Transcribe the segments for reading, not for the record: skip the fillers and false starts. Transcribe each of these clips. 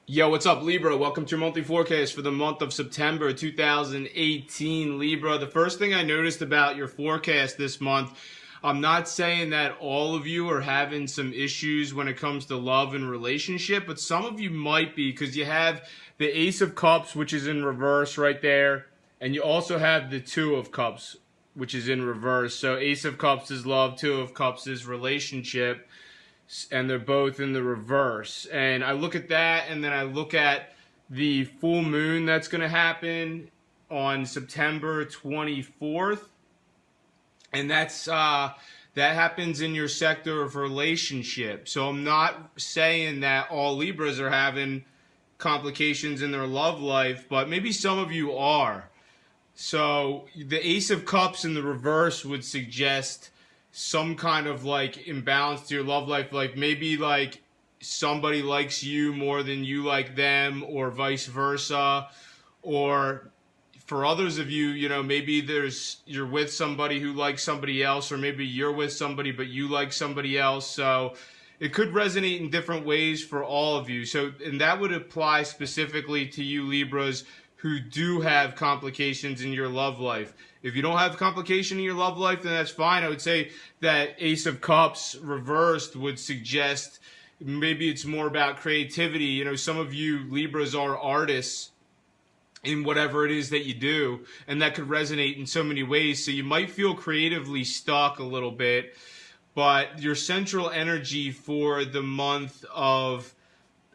Yo, what's up, Libra? Welcome to your monthly forecast for the month of September 2018. Libra, the first thing I noticed about your forecast this month, I'm not saying that all of you are having some issues when it comes to love and relationship, but some of you might be, because you have the Ace of Cups, which is in reverse right there, and you also have the Two of Cups, which is in reverse. So Ace of Cups is love, Two of Cups is relationship, and they're both in the reverse. And I look at that, and then I look at the full moon that's going to happen on September 24th, and that happens in your sector of relationship. So I'm not saying that all Libras are having complications in their love life, but maybe some of you are. So the Ace of Cups in the reverse would suggest some kind of like imbalance to your love life, like maybe like somebody likes you more than you like them, or vice versa. Or for others of you, maybe you're with somebody who likes somebody else, or maybe you're with somebody but you like somebody else. So it could resonate in different ways for all of you. So, and that would apply specifically to you Libras who do have complications in your love life. If you don't have complication in your love life, then that's fine. I would say that Ace of Cups reversed would suggest maybe it's more about creativity. Some of you Libras are artists in whatever it is that you do, and that could resonate in so many ways. So you might feel creatively stuck a little bit, but your central energy for the month of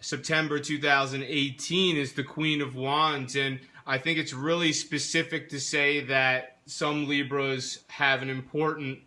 September 2018 is the Queen of Wands, and I think it's really specific to say that some Libras have an important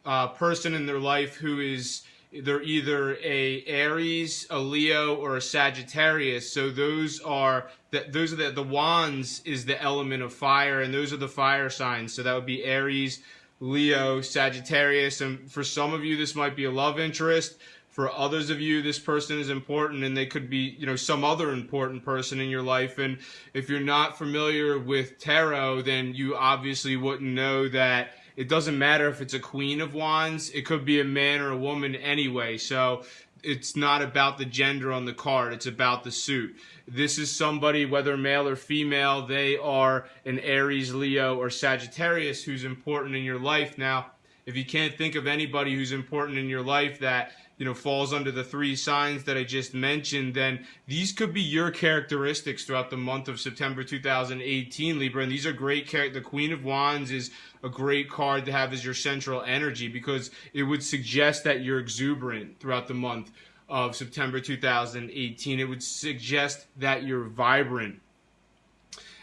person in their life who is they're either a Aries, a Leo, or a Sagittarius. So those are the Wands is the element of fire, and those are the fire signs. So that would be Aries, Leo, Sagittarius, and for some of you this might be a love interest. For others of you, this person is important, and they could be, some other important person in your life. And if you're not familiar with tarot, then you obviously wouldn't know that it doesn't matter if it's a Queen of Wands. It could be a man or a woman anyway. So it's not about the gender on the card. It's about the suit. This is somebody, whether male or female, they are an Aries, Leo, or Sagittarius who's important in your life. Now, if you can't think of anybody who's important in your life that falls under the three signs that I just mentioned, then these could be your characteristics throughout the month of September 2018, Libra. And these are great. The Queen of Wands is a great card to have as your central energy, because it would suggest that you're exuberant throughout the month of September 2018. It would suggest that you're vibrant,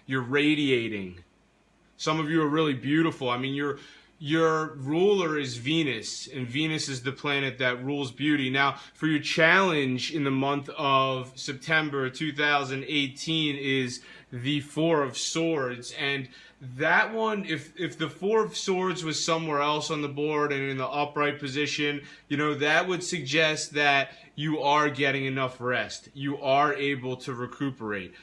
you're radiating. Some of you are really beautiful. I mean, your ruler is Venus, and Venus is the planet that rules beauty. Now, for your challenge in the month of September 2018 is the Four of Swords. And that one, if the Four of Swords was somewhere else on the board and in the upright position, that would suggest that you are getting enough rest. You are able to recuperate.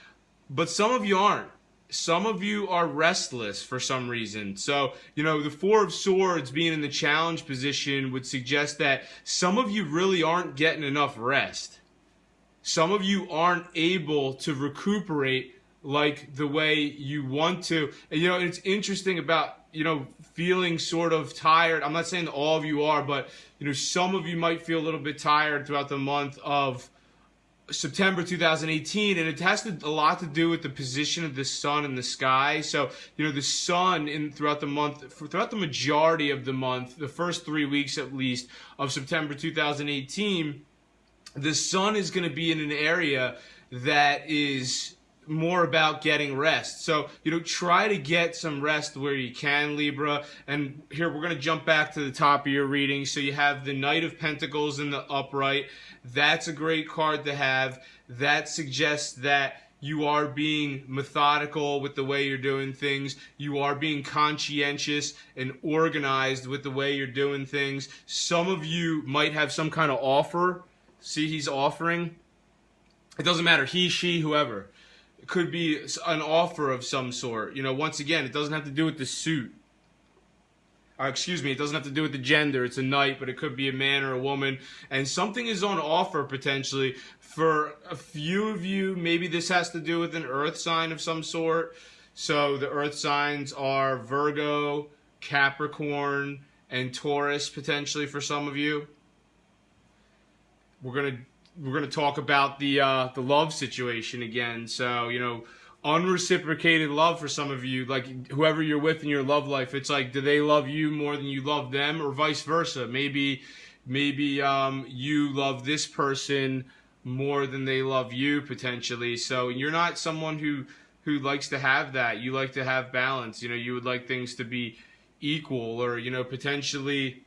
But some of you aren't. Some of you are restless for some reason. So, the Four of Swords being in the challenge position would suggest that some of you really aren't getting enough rest. Some of you aren't able to recuperate like the way you want to. And, it's interesting about, feeling sort of tired. I'm not saying that all of you are, but, some of you might feel a little bit tired throughout the month of September 2018, and it has a lot to do with the position of the sun in the sky. So, the sun throughout the majority of the month, the first 3 weeks at least of September 2018, the sun is going to be in an area that is more about getting rest. So, try to get some rest where you can, Libra. And here we're going to jump back to the top of your reading. So you have the Knight of Pentacles in the upright. That's a great card to have. That suggests that you are being methodical with the way you're doing things. You are being conscientious and organized with the way you're doing things. Some of you might have some kind of offer. See, he's offering. It doesn't matter. He, she, whoever. It could be an offer of some sort. Once again, it doesn't have to do with the suit. Excuse me, it doesn't have to do with the gender. It's a knight, but it could be a man or a woman. And something is on offer potentially for a few of you. Maybe this has to do with an earth sign of some sort. So the earth signs are Virgo, Capricorn, and Taurus potentially for some of you. We're gonna talk about the love situation again. So, you know, unreciprocated love for some of you, like whoever you're with in your love life, it's like, do they love you more than you love them, or vice versa? Maybe you love this person more than they love you potentially. So you're not someone who likes to have that. You like to have balance. You know, you would like things to be equal, or, you know, potentially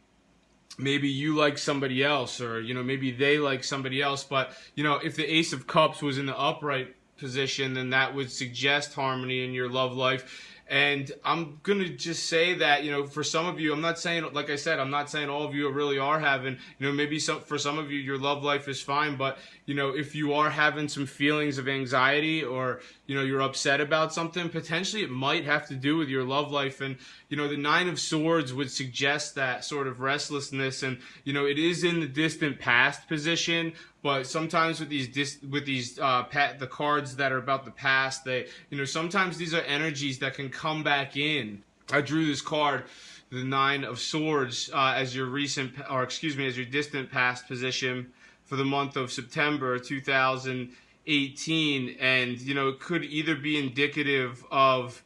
maybe you like somebody else, or, you know, maybe they like somebody else. But, you know, if the Ace of Cups was in the upright position, then that would suggest harmony in your love life. And I'm going to just say that, you know, for some of you, I'm not saying, like I said, I'm not saying all of you really are having, you know, maybe for some of you, your love life is fine. But, you know, if you are having some feelings of anxiety, or, you know, you're upset about something, potentially it might have to do with your love life. And, you know, the Nine of Swords would suggest that sort of restlessness. And, you know, it is in the distant past position. But sometimes with the cards that are about the past, they, you know, sometimes these are energies that can come back in. I drew this card, the Nine of Swords, as your distant past position for the month of September 2018, and, you know, it could either be indicative of,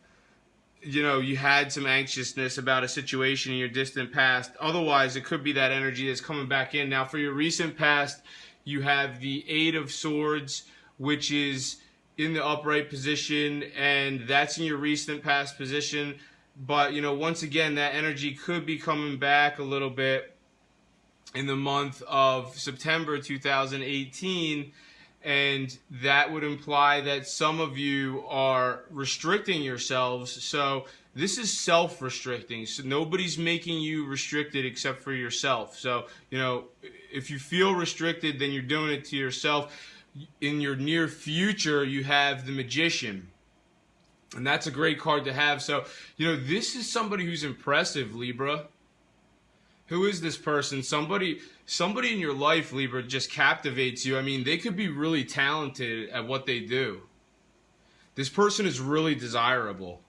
you know, you had some anxiousness about a situation in your distant past. Otherwise, it could be that energy that's coming back in. Now, for your recent past, you have the Eight of Swords, which is in the upright position, and that's in your recent past position. But, you know, once again, that energy could be coming back a little bit in the month of September 2018, and that would imply that some of you are restricting yourselves. So this is self-restricting. So nobody's making you restricted except for yourself. So, you know, if you feel restricted, then you're doing it to yourself. In your near future, you have the Magician. And that's a great card to have. So, you know, this is somebody who's impressive, Libra. Who is this person? Somebody in your life, Libra, just captivates you. I mean, they could be really talented at what they do. This person is really desirable.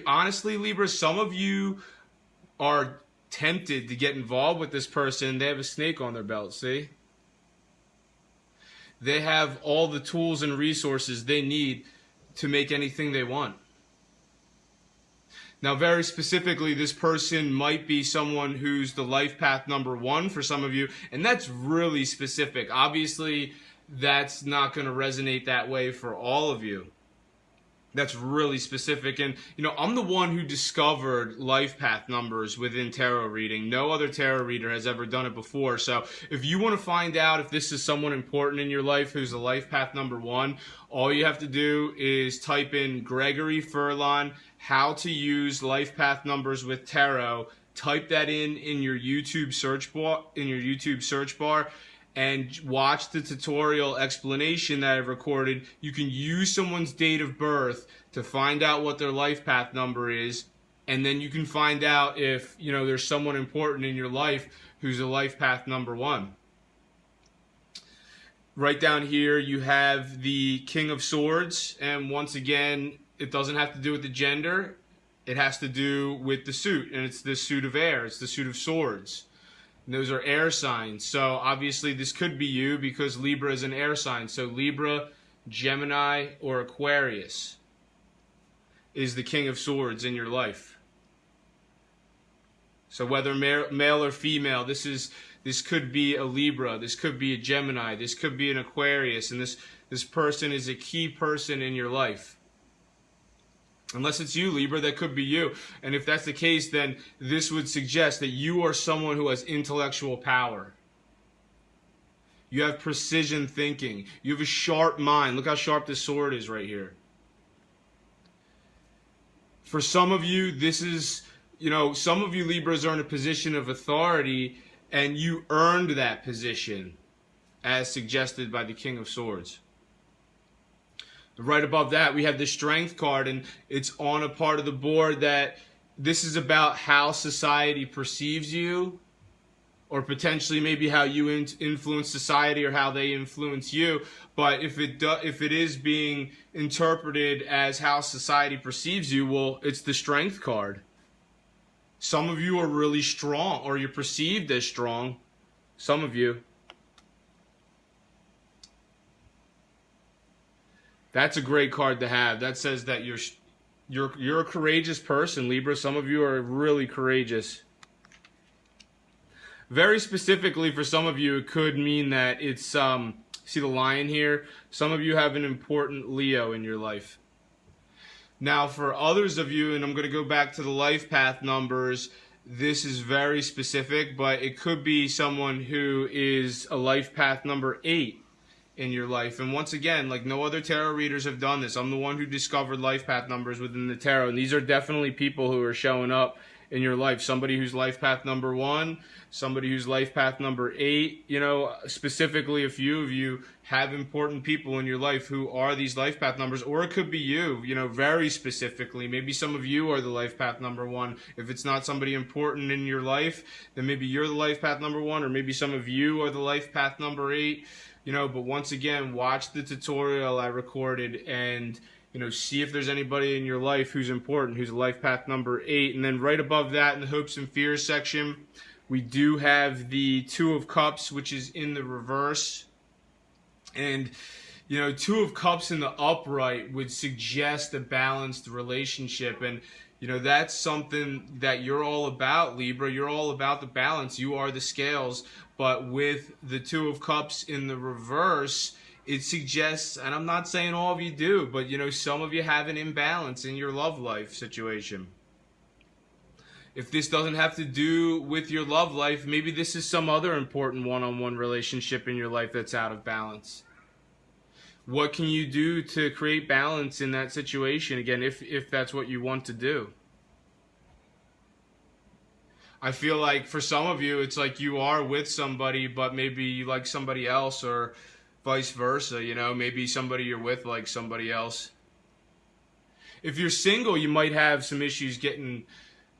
Honestly, Libra, some of you are tempted to get involved with this person. They have a snake on their belt, see? They have all the tools and resources they need to make anything they want. Now, very specifically, this person might be someone who's the life path number 1 for some of you, and that's really specific. Obviously, that's not going to resonate that way for all of you. That's really specific. And, you know, I'm the one who discovered life path numbers within tarot reading. No other tarot reader has ever done it before. So if you want to find out if this is someone important in your life who's a life path number 1, all you have to do is type in Gregory Furlan, how to use life path numbers with tarot. Type that in your YouTube search bar, and watch the tutorial explanation that I've recorded. You can use someone's date of birth to find out what their life path number is, and then you can find out if, you know, there's someone important in your life who's a life path number 1. Right down here you have the King of Swords, and once again, it doesn't have to do with the gender. It has to do with the suit, and it's the suit of air. It's the suit of swords. And those are air signs. So obviously this could be you because Libra is an air sign. So Libra, Gemini, or Aquarius is the King of Swords in your life. So whether male or female, this could be a Libra, this could be a Gemini, this could be an Aquarius, and this person is a key person in your life. Unless it's you, Libra, that could be you. And if that's the case, then this would suggest that you are someone who has intellectual power. You have precision thinking. You have a sharp mind. Look how sharp this sword is right here. For some of you, this is, you know, some of you Libras are in a position of authority, and you earned that position as suggested by the King of Swords. Right above that, we have the Strength card, and it's on a part of the board that This is about how society perceives you, or potentially maybe how you influence society or how they influence you. But if it is being interpreted as how society perceives you, well, it's the Strength card. Some of you are really strong, or you're perceived as strong. Some of you. That's a great card to have. That says that you're a courageous person, Libra. Some of you are really courageous. Very specifically for some of you, it could mean that it's, see the lion here? Some of you have an important Leo in your life. Now, for others of you, and I'm going to go back to the life path numbers, this is very specific, but it could be someone who is a life path number 8 in your life. And once again, like no other tarot readers have done this. I'm the one who discovered life path numbers within the tarot, and these are definitely people who are showing up in your life. Somebody who's life path number 1, somebody who's life path number 8. You know, specifically a few of you have important people in your life who are these life path numbers, or it could be you, you know, very specifically. Maybe some of you are the life path number 1. If it's not somebody important in your life, then maybe you're the life path number 1, or maybe some of you are the life path number 8. You know, but once again, watch the tutorial I recorded and, you know, see if there's anybody in your life who's important, who's life path number 8. And then right above that in the hopes and fears section, we do have the 2 of Cups, which is in the reverse. And, you know, 2 of Cups in the upright would suggest a balanced relationship. And, you know, that's something that you're all about, Libra. You're all about the balance. You are the scales. But with the 2 of Cups in the reverse, it suggests, and I'm not saying all of you do, but, you know, some of you have an imbalance in your love life situation. If this doesn't have to do with your love life, maybe this is some other important one-on-one relationship in your life that's out of balance. What can you do to create balance in that situation, again, if that's what you want to do? I feel like for some of you, it's like you are with somebody, but maybe you like somebody else, or vice versa, you know, maybe somebody you're with likes somebody else. If you're single, you might have some issues getting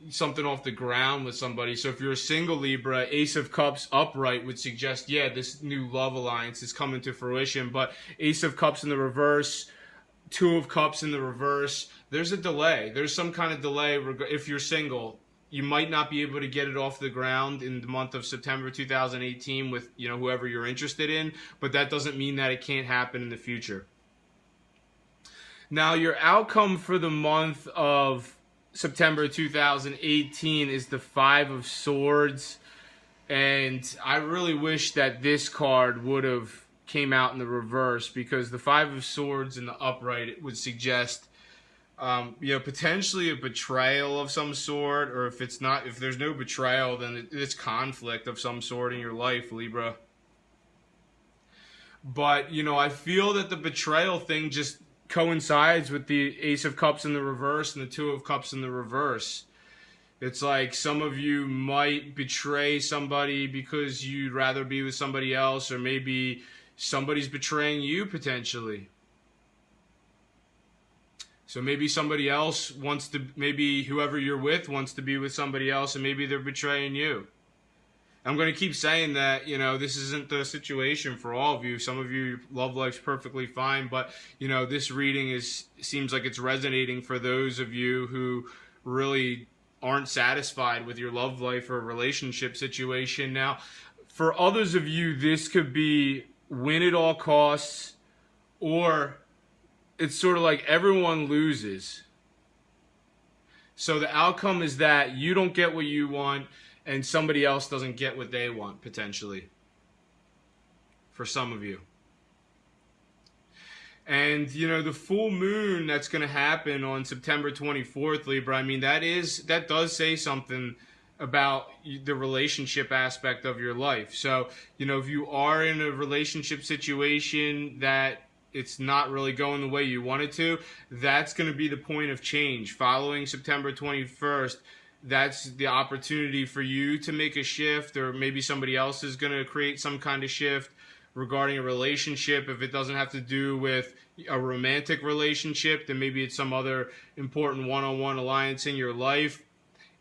something off the ground with somebody. So if you're a single Libra, Ace of Cups upright would suggest, yeah, this new love alliance is coming to fruition. But Ace of Cups in the reverse, 2 of Cups in the reverse, there's a delay. There's some kind of delay if you're single. You might not be able to get it off the ground in the month of September 2018 with, you know, whoever you're interested in, but that doesn't mean that it can't happen in the future. Now, your outcome for the month of September 2018 is the 5 of Swords, and I really wish that this card would have came out in the reverse, because the 5 of Swords in the upright, it would suggest you know, potentially a betrayal of some sort, or if there's no betrayal, then it's conflict of some sort in your life, Libra. But, you know, I feel that the betrayal thing just coincides with the Ace of Cups in the reverse and the 2 of Cups in the reverse. It's like some of you might betray somebody because you'd rather be with somebody else, or maybe somebody's betraying you potentially. So maybe somebody else wants to, maybe whoever you're with wants to be with somebody else, and maybe they're betraying you. I'm going to keep saying that, you know, this isn't the situation for all of you. Some of you, your love life's perfectly fine, but, you know, this reading seems like it's resonating for those of you who really aren't satisfied with your love life or relationship situation. Now, for others of you, this could be win at all costs, or it's sort of like everyone loses. So the outcome is that you don't get what you want, and somebody else doesn't get what they want, potentially, for some of you. And, you know, the full moon that's going to happen on September 24th, Libra, I mean, that does say something about the relationship aspect of your life. So, you know, if you are in a relationship situation that it's not really going the way you want it to, that's going to be the point of change. Following September 21st, that's the opportunity for you to make a shift, or maybe somebody else is going to create some kind of shift regarding a relationship. If it doesn't have to do with a romantic relationship, then maybe it's some other important one-on-one alliance in your life.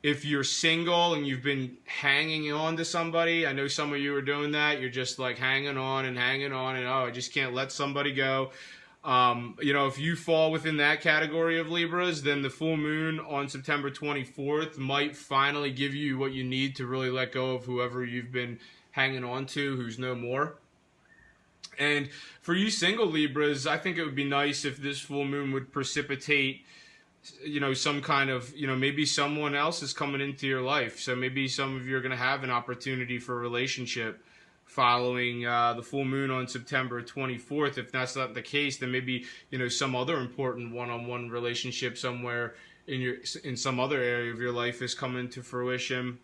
If you're single and you've been hanging on to somebody, I know some of you are doing that. You're just like hanging on, and oh, I just can't let somebody go. If you fall within that category of Libras, then the full moon on September 24th might finally give you what you need to really let go of whoever you've been hanging on to, who's no more. And for you single Libras, I think it would be nice if this full moon would precipitate some kind of, maybe someone else is coming into your life. So maybe some of you are going to have an opportunity for a relationship following the full moon on September 24th. If that's not the case, then maybe, some other important one-on-one relationship somewhere in some other area of your life is coming to fruition.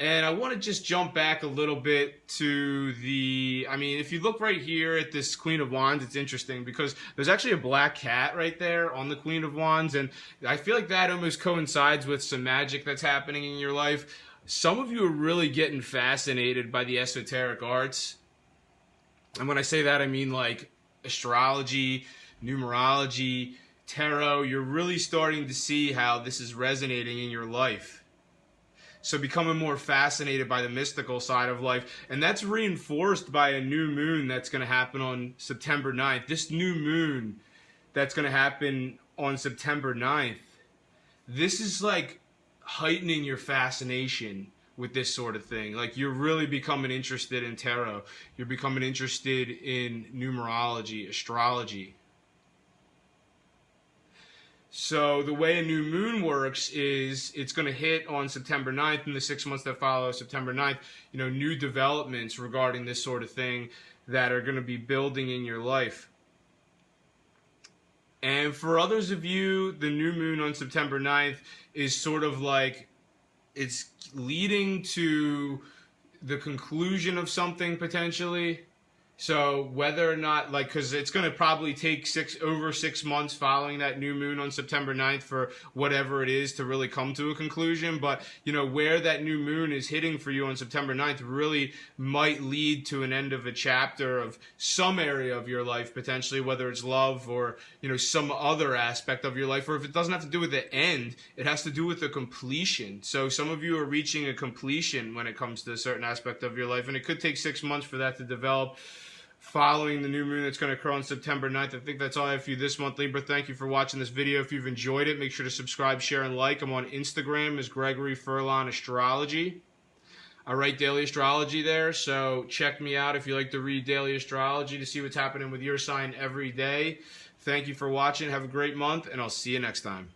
And I want to just jump back a little bit to if you look right here at this Queen of Wands, it's interesting because there's actually a black cat right there on the Queen of Wands. And I feel like that almost coincides with some magic that's happening in your life. Some of you are really getting fascinated by the esoteric arts. And when I say that, I mean like astrology, numerology, tarot. You're really starting to see how this is resonating in your life. So becoming more fascinated by the mystical side of life. And that's reinforced by a new moon that's going to happen on September 9th. This new moon that's going to happen on September 9th, this is like heightening your fascination with this sort of thing. Like you're really becoming interested in tarot. You're becoming interested in numerology, astrology. So the way a new moon works is it's going to hit on September 9th, and the 6 months that follow September 9th, new developments regarding this sort of thing that are going to be building in your life. And for others of you, the new moon on September 9th is sort of like it's leading to the conclusion of something potentially. So whether or not, because it's going to probably take over 6 months following that new moon on September 9th for whatever it is to really come to a conclusion. But, where that new moon is hitting for you on September 9th really might lead to an end of a chapter of some area of your life, potentially, whether it's love or, some other aspect of your life. Or if it doesn't have to do with the end, it has to do with the completion. So some of you are reaching a completion when it comes to a certain aspect of your life. And it could take 6 months for that to develop. Following the new moon that's going to occur on September 9th. I think that's all I have for you this month, Libra. Thank you for watching this video. If you've enjoyed it, make sure to subscribe, share, and like. I'm on Instagram as Gregory Furlan Astrology. I write daily astrology there, so check me out if you like to read daily astrology to see what's happening with your sign every day. Thank you for watching. Have a great month, and I'll see you next time.